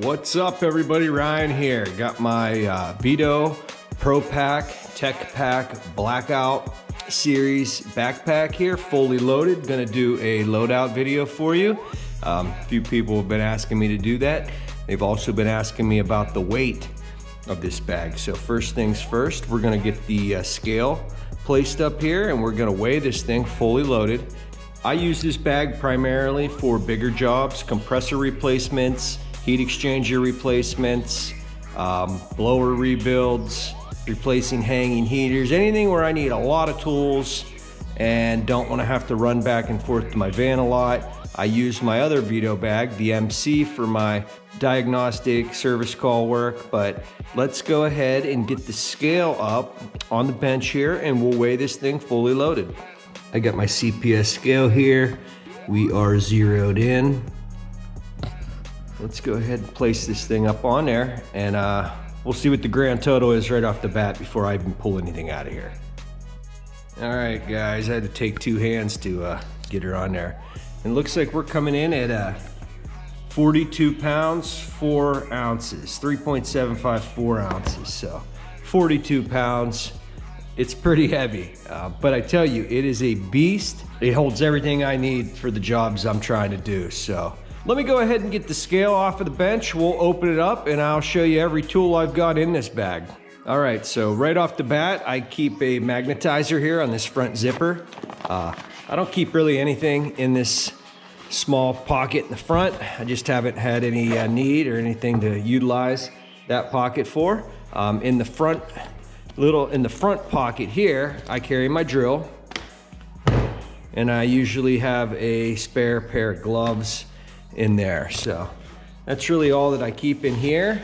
What's up everybody, Ryan here. Got my Veto Pro Pack Tech Pac Blackout series backpack here, fully loaded. Gonna do a loadout video for you. A few people have been asking me to do that. They've also been asking me about the weight of this bag. So first things first, we're gonna get the scale placed up here and we're gonna weigh this thing fully loaded. I use this bag primarily for bigger jobs, compressor replacements, heat exchanger replacements, blower rebuilds, replacing hanging heaters, anything where I need a lot of tools and don't want to have to run back and forth to my van a lot. I use my other Veto bag, the MC, for my diagnostic service call work. But let's go ahead and get the scale up on the bench here and we'll weigh this thing fully loaded. I got my CPS scale here. We are zeroed in. Let's go ahead and place this thing up on there and we'll see what the grand total is right off the bat before I even pull anything out of here. All right, guys, I had to take two hands to get her on there. It looks like we're coming in at 42 pounds, 4 ounces, 3.754 ounces. So 42 pounds. It's pretty heavy, but I tell you, it is a beast. It holds everything I need for the jobs I'm trying to do. So let me go ahead and get the scale off of the bench. We'll open it up and I'll show you every tool I've got in this bag. All right, so right off the bat, I keep a magnetizer here on this front zipper. I don't keep really anything in this small pocket in the front. I just haven't had any need or anything to utilize that pocket for. In the front pocket here, I carry my drill, and I usually have a spare pair of gloves in there. So that's really all that I keep in here.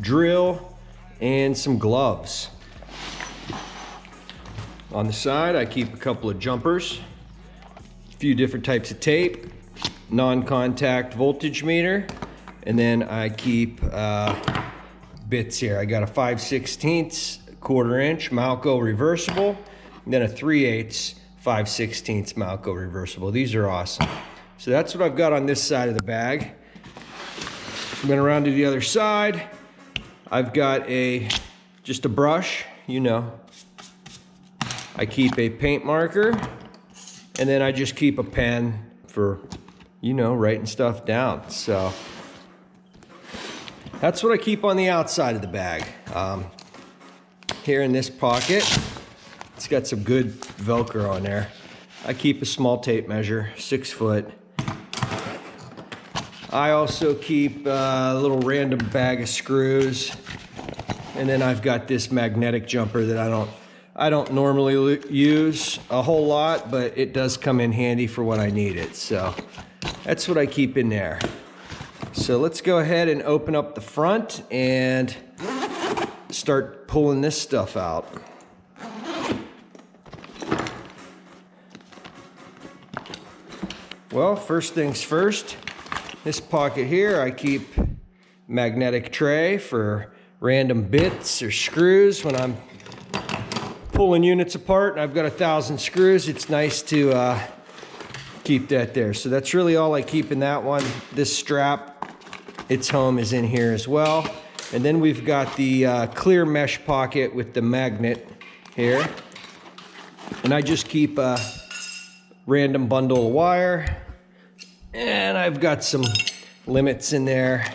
Drill and some gloves. On the side, I keep a couple of jumpers, a few different types of tape, non-contact voltage meter, and then I keep bits here. I got a 5/16 1/4" Malco reversible, and then a 3/8 5/16 Malco reversible. These are awesome. So that's what I've got on this side of the bag. Went around to the other side. I've got just a brush, you know. I keep a paint marker, and then I just keep a pen for, you know, writing stuff down. So that's what I keep on the outside of the bag. Here in this pocket, it's got some good Velcro on there. I keep a small tape measure, 6 foot. I also keep a little random bag of screws. And then I've got this magnetic jumper that I don't normally use a whole lot, but it does come in handy for when I need it. So that's what I keep in there. So let's go ahead and open up the front and start pulling this stuff out. Well, first things first, this pocket here, I keep magnetic tray for random bits or screws when I'm pulling units apart and I've got 1,000 screws. It's nice to keep that there. So that's really all I keep in that one. This strap, its home is in here as well. And then we've got the clear mesh pocket with the magnet here. And I just keep a random bundle of wire. And I've got some limits in there,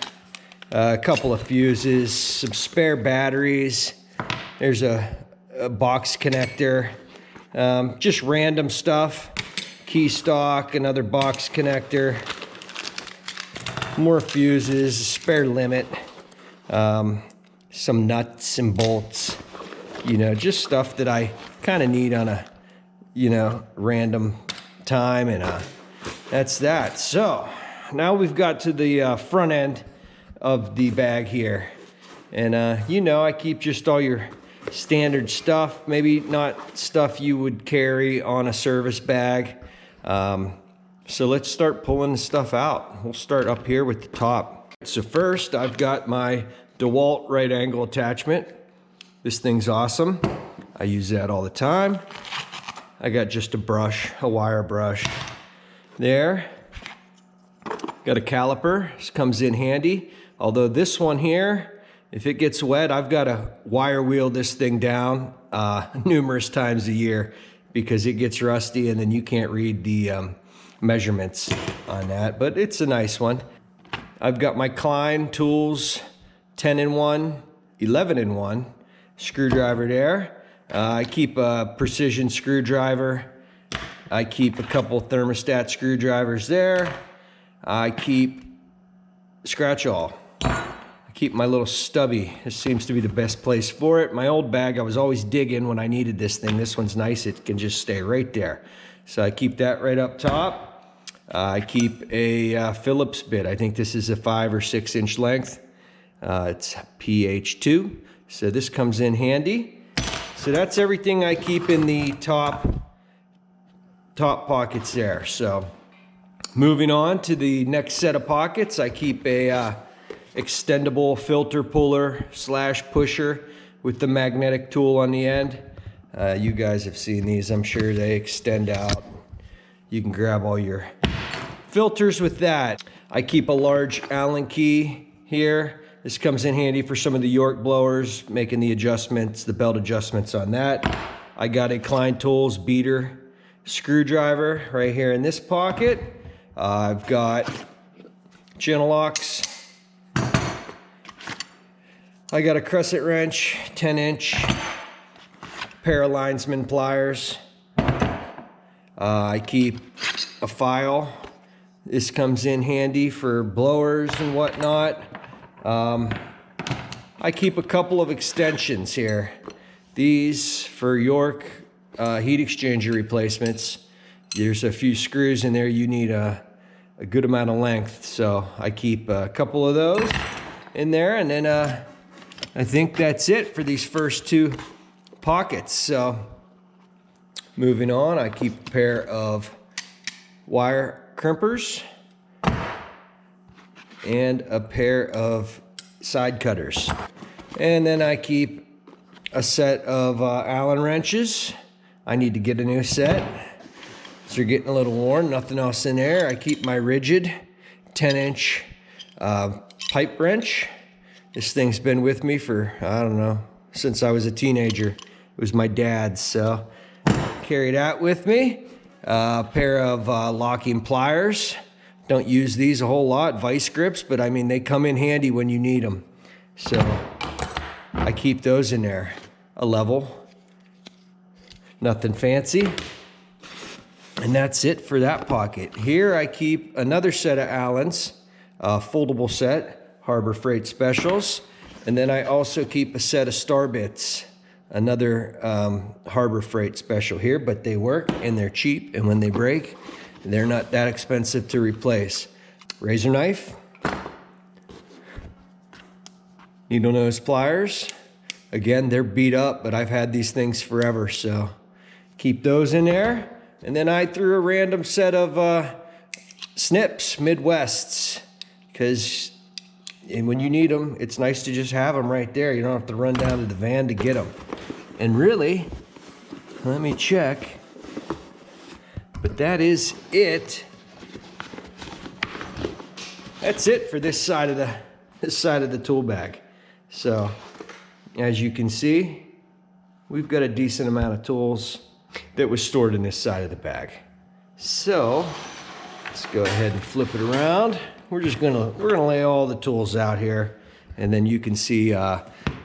a couple of fuses, some spare batteries. There's a box connector, just random stuff. Key stock, another box connector, more fuses, a spare limit. Some nuts and bolts, you know, just stuff that I kind of need on a, you know, random time, and that's that. So now we've got to the front end of the bag here, and you know, I keep just all your standard stuff, maybe not stuff you would carry on a service bag. So let's start pulling the stuff out. We'll start up here with the top. So first, I've got my DeWalt right angle attachment. This thing's awesome. I use that all the time. I got just a brush, a wire brush there. Got a caliper, this comes in handy. Although this one here, if it gets wet, I've got to wire wheel this thing down numerous times a year because it gets rusty and then you can't read the measurements on that, but it's a nice one. I've got my Klein tools 10-in-1, 11-in-1 screwdriver there. I keep a precision screwdriver. I keep a couple thermostat screwdrivers there. I keep scratch all. I keep my little stubby. This seems to be the best place for it. My old bag, I was always digging when I needed this thing. This one's nice. It can just stay right there. So I keep that right up top. I keep a Phillips bit. I think this is a 5 or 6 inch length. It's PH2. So this comes in handy. So that's everything I keep in the top pockets there. So moving on to the next set of pockets, I keep a extendable filter puller / pusher with the magnetic tool on the end. You guys have seen these, I'm sure. They extend out. You can grab all your filters with that. I keep a large Allen key here. This comes in handy for some of the York blowers, making the adjustments, the belt adjustments on that. I got a Klein Tools beater screwdriver right here in this pocket. I've got channel locks. I got a crescent wrench, 10-inch, pair of linesman pliers. I keep a file. This comes in handy for blowers and whatnot. I keep a couple of extensions here. These for York heat exchanger replacements. There's a few screws in there. You need a good amount of length. So I keep a couple of those in there. And then I think that's it for these first 2 pockets. So moving on, I keep a pair of wire crimpers and a pair of side cutters. And then I keep a set of Allen wrenches. I need to get a new set. So they're getting a little worn, nothing else in there. I keep my rigid 10-inch pipe wrench. This thing's been with me for, I don't know, since I was a teenager. It was my dad's, so carry that with me. A pair of locking pliers. Don't use these a whole lot, vice grips, but I mean, they come in handy when you need them. So I keep those in there. A level, nothing fancy. And that's it for that pocket. Here I keep another set of Allens, foldable set, Harbor Freight Specials. And then I also keep a set of Star Bits, another Harbor Freight special here, but they work and they're cheap, and when they break, they're not that expensive to replace. Razor knife, needle nose pliers. Again, they're beat up, but I've had these things forever, so keep those in there. And then I threw a random set of snips, Midwests, because when you need them, it's nice to just have them right there. You don't have to run down to the van to get them. And really, let me check, but that is it. That's it for this side of the tool bag. So, as you can see, we've got a decent amount of tools that was stored in this side of the bag. So, let's go ahead and flip it around. We're gonna lay all the tools out here, and then you can see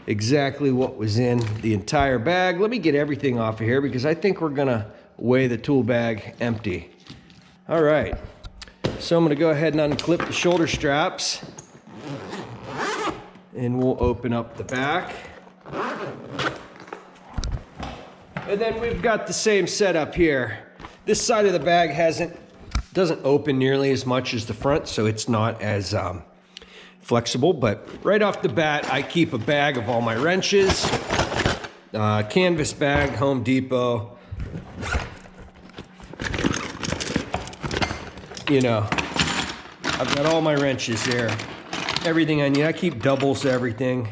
exactly what was in the entire bag. Let me get everything off of here because I think we're gonna weigh the tool bag empty. All right, so I'm gonna go ahead and unclip the shoulder straps, and we'll open up the back. And then we've got the same setup here. This side of the bag doesn't open nearly as much as the front, so it's not as flexible, but right off the bat, I keep a bag of all my wrenches, canvas bag, Home Depot. You know, I've got all my wrenches there, everything I need. I keep doubles to everything,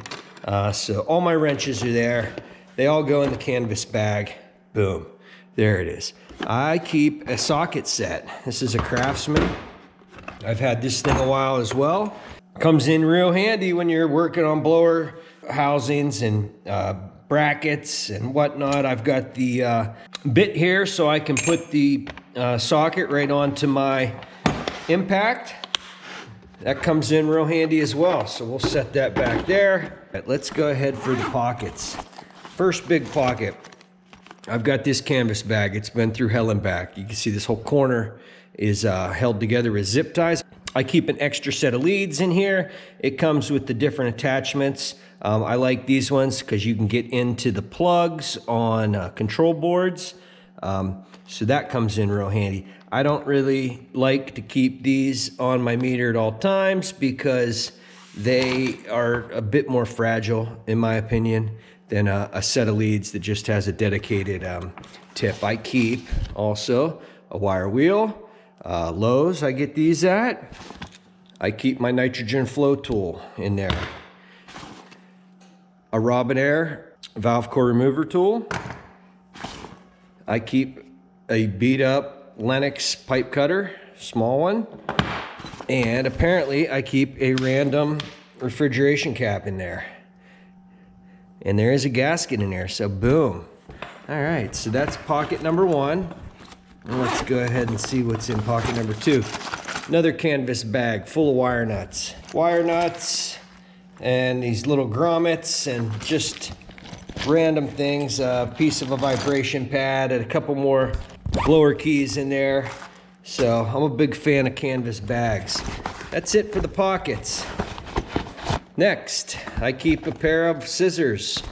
so all my wrenches are there. They all go in the canvas bag. Boom, there it is. I keep a socket set. This is a Craftsman. I've had this thing a while as well. Comes in real handy when you're working on blower housings and brackets and whatnot. I've got the bit here so I can put the socket right onto my impact. That comes in real handy as well. So we'll set that back there. All right, let's go ahead for the pockets. First big pocket. I've got this canvas bag. It's been through hell and back. You can see this whole corner is held together with zip ties. I keep an extra set of leads in here. It comes with the different attachments. I like these ones because you can get into the plugs on control boards. So that comes in real handy. I don't really like to keep these on my meter at all times because they are a bit more fragile, in my opinion, than a set of leads that just has a dedicated tip. I keep also a wire wheel. Lowe's, I get these at. I keep my nitrogen flow tool in there. A Robinair valve core remover tool. I keep a beat up Lennox pipe cutter, small one. And apparently I keep a random refrigeration cap in there. And there is a gasket in there, so boom. All right, so that's pocket number one. And let's go ahead and see what's in pocket number two. Another canvas bag full of wire nuts. Wire nuts and these little grommets and just random things. A piece of a vibration pad and a couple more blower keys in there. So I'm a big fan of canvas bags. That's it for the pockets. Next, I keep a pair of scissors.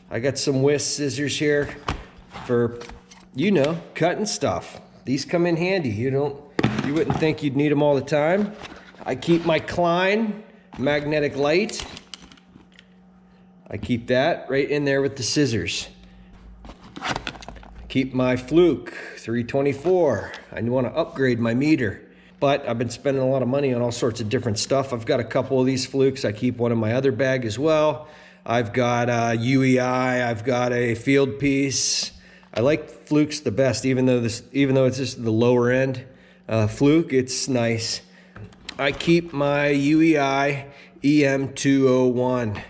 I got some whisk scissors here for, you know, cutting stuff. These come in handy. You wouldn't think you'd need them all the time. I keep my Klein magnetic light. I keep that right in there with the scissors. Keep my Fluke 324. I want to upgrade my meter, but I've been spending a lot of money on all sorts of different stuff. I've got a couple of these Flukes. I keep one in my other bag as well. I've got a UEI. I've got a field piece. I like Flukes the best, even though it's just the lower end Fluke, it's nice. I keep my UEI EM201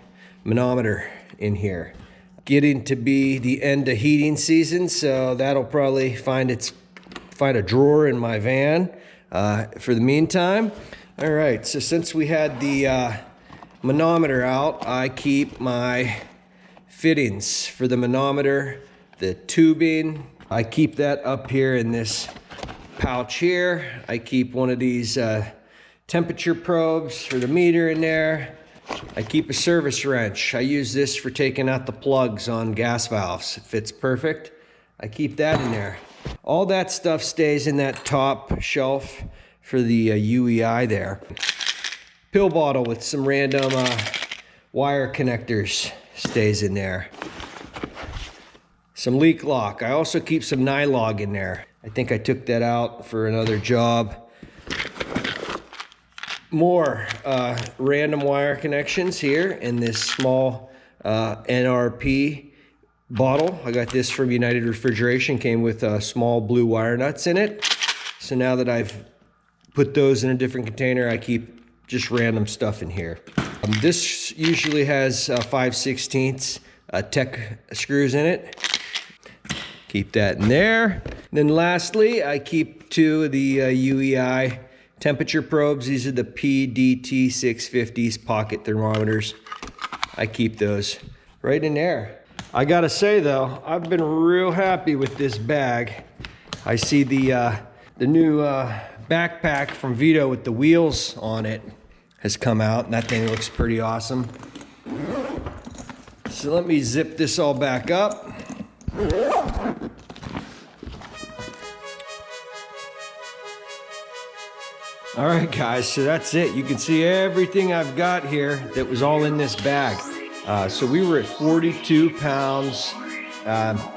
manometer in here. Getting to be the end of heating season, so that'll probably find a drawer in my van for the meantime. All right, so since we had the manometer out, I keep my fittings for the manometer, the tubing. I keep that up here in this pouch here. I keep one of these temperature probes for the meter in there. I keep a service wrench. I use this for taking out the plugs on gas valves. It fits perfect. I keep that in there. All that stuff stays in that top shelf for the UEI there. Pill bottle with some random wire connectors stays in there. Some leak lock. I also keep some nylog in there. I think I took that out for another job. More random wire connections here in this small NRP bottle. I got this from United Refrigeration. Came with small blue wire nuts in it. So now that I've put those in a different container, I keep just random stuff in here. This usually has 5/16 Tech screws in it. Keep that in there. Then lastly, I keep two of the UEI temperature probes. These are the PDT 650s pocket thermometers. I keep those right in there. I gotta say though, I've been real happy with this bag. I see the new backpack from Veto with the wheels on it has come out, and that thing looks pretty awesome. So let me zip this all back up. All right, guys, so that's it. You can see everything I've got here that was all in this bag. So we were at 42 pounds,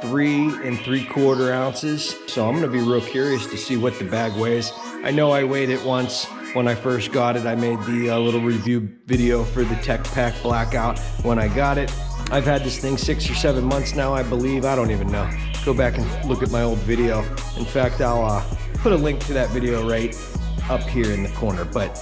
3 3/4 ounces. So I'm gonna be real curious to see what the bag weighs. I know I weighed it once when I first got it. I made the little review video for the Tech Pac Blackout when I got it. I've had this thing 6 or 7 months now, I believe. I don't even know. Go back and look at my old video. In fact, I'll put a link to that video right up here in the corner, but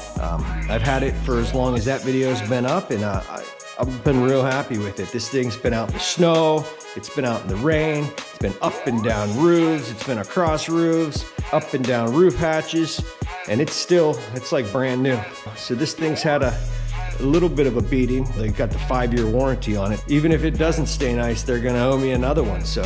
I've had it for as long as that video's been up, and I've been real happy with it. This thing's been out in the snow, it's been out in the rain, it's been up and down roofs, it's been across roofs, up and down roof hatches, and it's like brand new. So this thing's had a little bit of a beating. They got the 5-year warranty on it. Even if it doesn't stay nice, they're gonna owe me another one. So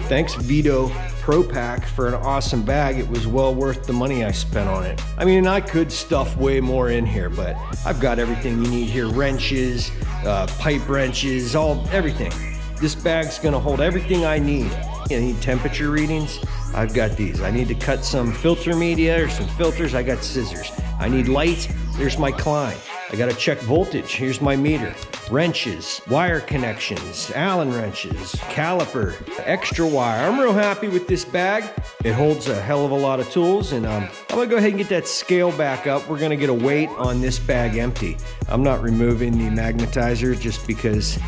thanks Veto Pro Pack for an awesome bag. It was well worth the money I spent on it. I mean, I could stuff way more in here, but I've got everything you need here. Wrenches, pipe wrenches, everything. This bag's gonna hold everything I need. I need temperature readings, I've got these. I need to cut some filter media or some filters, I got scissors. I need light, there's my Klein. I gotta check voltage, here's my meter. Wrenches, wire connections, Allen wrenches, caliper, extra wire. I'm real happy with this bag. It holds a hell of a lot of tools, and I'm gonna go ahead and get that scale back up. We're gonna get a weight on this bag empty. I'm not removing the magnetizer just because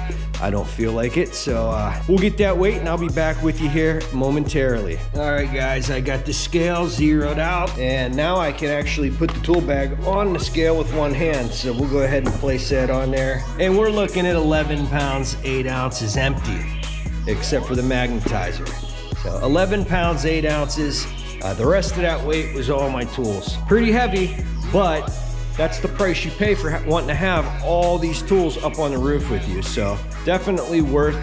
I don't feel like it. So we'll get that weight and I'll be back with you here momentarily. All right guys, I got the scale zeroed out, and now I can actually put the tool bag on the scale with one hand. So we'll go ahead and place that on there. And we're looking at 11 pounds, 8 ounces empty, except for the magnetizer. So 11 pounds, 8 ounces. The rest of that weight was all my tools. Pretty heavy, but that's the price you pay for wanting to have all these tools up on the roof with you. So definitely worth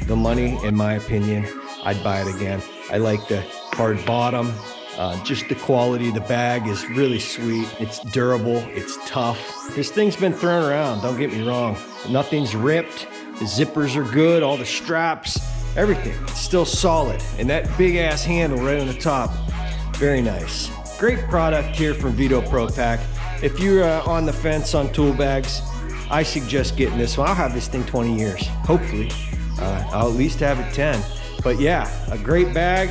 the money, in my opinion. I'd buy it again. I like the hard bottom. Just the quality of the bag is really sweet. It's durable, it's tough. This thing's been thrown around, don't get me wrong. Nothing's ripped, the zippers are good, all the straps, everything. It's still solid. And that big ass handle right on the top, very nice. Great product here from Veto Pro Pack. If you're on the fence on tool bags, I suggest getting this one. I'll have this thing 20 years, hopefully. I'll at least have it 10. But yeah, a great bag,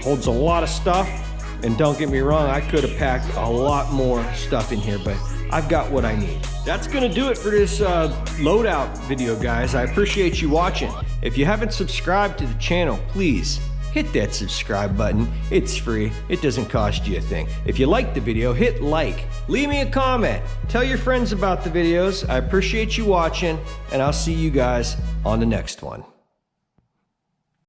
holds a lot of stuff. And don't get me wrong, I could have packed a lot more stuff in here, but I've got what I need. That's gonna do it for this loadout video, guys. I appreciate you watching. If you haven't subscribed to the channel, please hit that subscribe button. It's free, it doesn't cost you a thing. If you liked the video, hit like. Leave me a comment. Tell your friends about the videos. I appreciate you watching, and I'll see you guys on the next one.